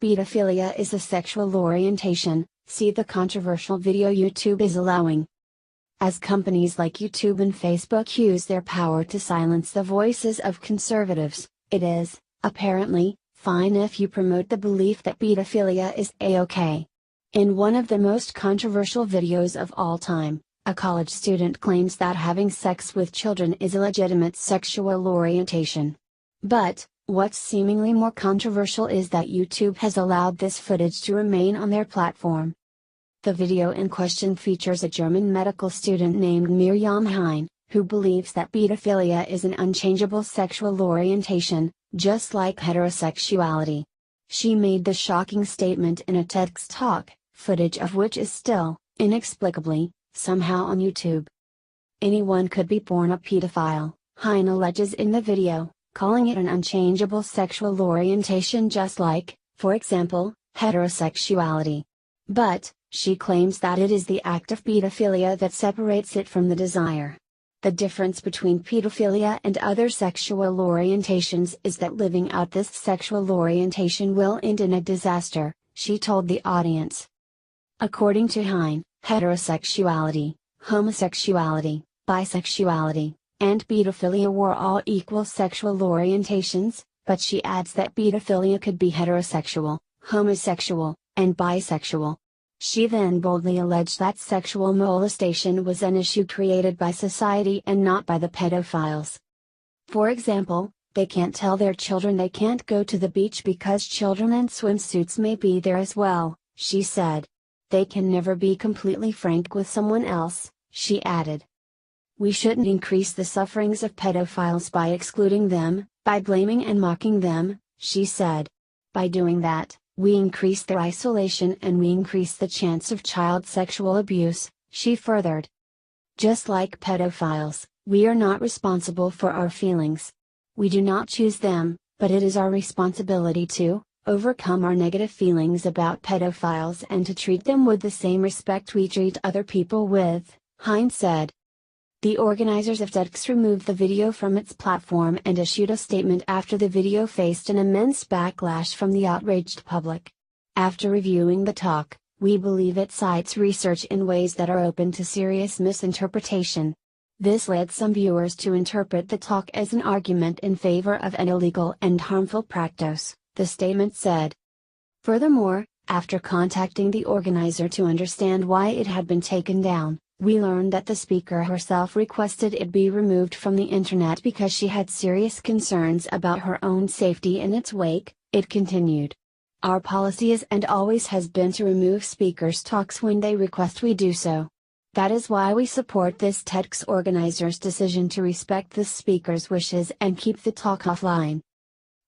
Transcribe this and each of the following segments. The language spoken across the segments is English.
Pedophilia is a sexual orientation. See the controversial video YouTube is allowing. As companies like YouTube and Facebook use their power to silence the voices of conservatives, it is, apparently, fine if you promote the belief that pedophilia is A-OK. In one of the most controversial videos of all time, a college student claims that having sex with children is a legitimate sexual orientation. But, what's seemingly more controversial is that YouTube has allowed this footage to remain on their platform. The video in question features a German medical student named Mirjam Heine, who believes that pedophilia is an unchangeable sexual orientation, just like heterosexuality. She made the shocking statement in a TEDx Talk, footage of which is still, inexplicably, somehow on YouTube. Anyone could be born a pedophile, Heine alleges in the video, calling it an unchangeable sexual orientation just like, for example, heterosexuality. But, she claims that it is the act of pedophilia that separates it from the desire. The difference between pedophilia and other sexual orientations is that living out this sexual orientation will end in a disaster, she told the audience. According to Heine, heterosexuality, homosexuality, bisexuality, and pedophilia were all equal sexual orientations, but she adds that pedophilia could be heterosexual, homosexual, and bisexual. She then boldly alleged that sexual molestation was an issue created by society and not by the pedophiles. For example, they can't tell their children they can't go to the beach because children in swimsuits may be there as well, she said. They can never be completely frank with someone else, she added. We shouldn't increase the sufferings of pedophiles by excluding them, by blaming and mocking them, she said. By doing that, we increase their isolation and we increase the chance of child sexual abuse, she furthered. Just like pedophiles, we are not responsible for our feelings. We do not choose them, but it is our responsibility to overcome our negative feelings about pedophiles and to treat them with the same respect we treat other people with, Heine said. The organizers of TEDx removed the video from its platform and issued a statement after the video faced an immense backlash from the outraged public. After reviewing the talk, we believe it cites research in ways that are open to serious misinterpretation. This led some viewers to interpret the talk as an argument in favor of an illegal and harmful practice, the statement said. Furthermore, after contacting the organizer to understand why it had been taken down, we learned that the speaker herself requested it be removed from the internet because she had serious concerns about her own safety in its wake, it continued. Our policy is and always has been to remove speakers' talks when they request we do so. That is why we support this TEDx organizer's decision to respect the speaker's wishes and keep the talk offline.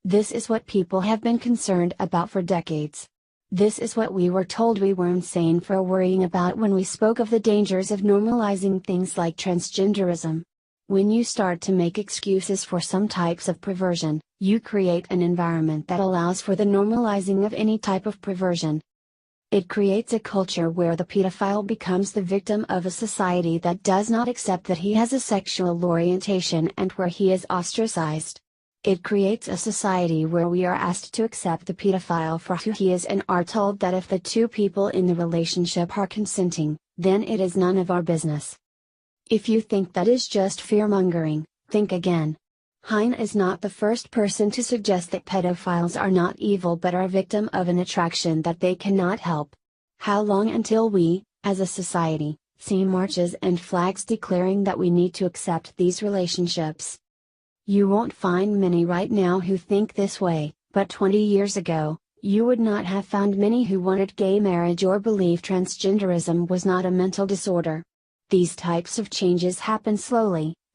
This is what people have been concerned about for decades. This is what we were told we were insane for worrying about when we spoke of the dangers of normalizing things like transgenderism. When you start to make excuses for some types of perversion, you create an environment that allows for the normalizing of any type of perversion. It creates a culture where the pedophile becomes the victim of a society that does not accept that he has a sexual orientation and where he is ostracized. It creates a society where we are asked to accept the pedophile for who he is and are told that if the two people in the relationship are consenting, then it is none of our business. If you think that is just fear-mongering, think again. Heine is not the first person to suggest that pedophiles are not evil but are a victim of an attraction that they cannot help. How long until we, as a society, see marches and flags declaring that we need to accept these relationships? You won't find many right now who think this way, but 20 years ago, you would not have found many who wanted gay marriage or believed transgenderism was not a mental disorder. These types of changes happen slowly,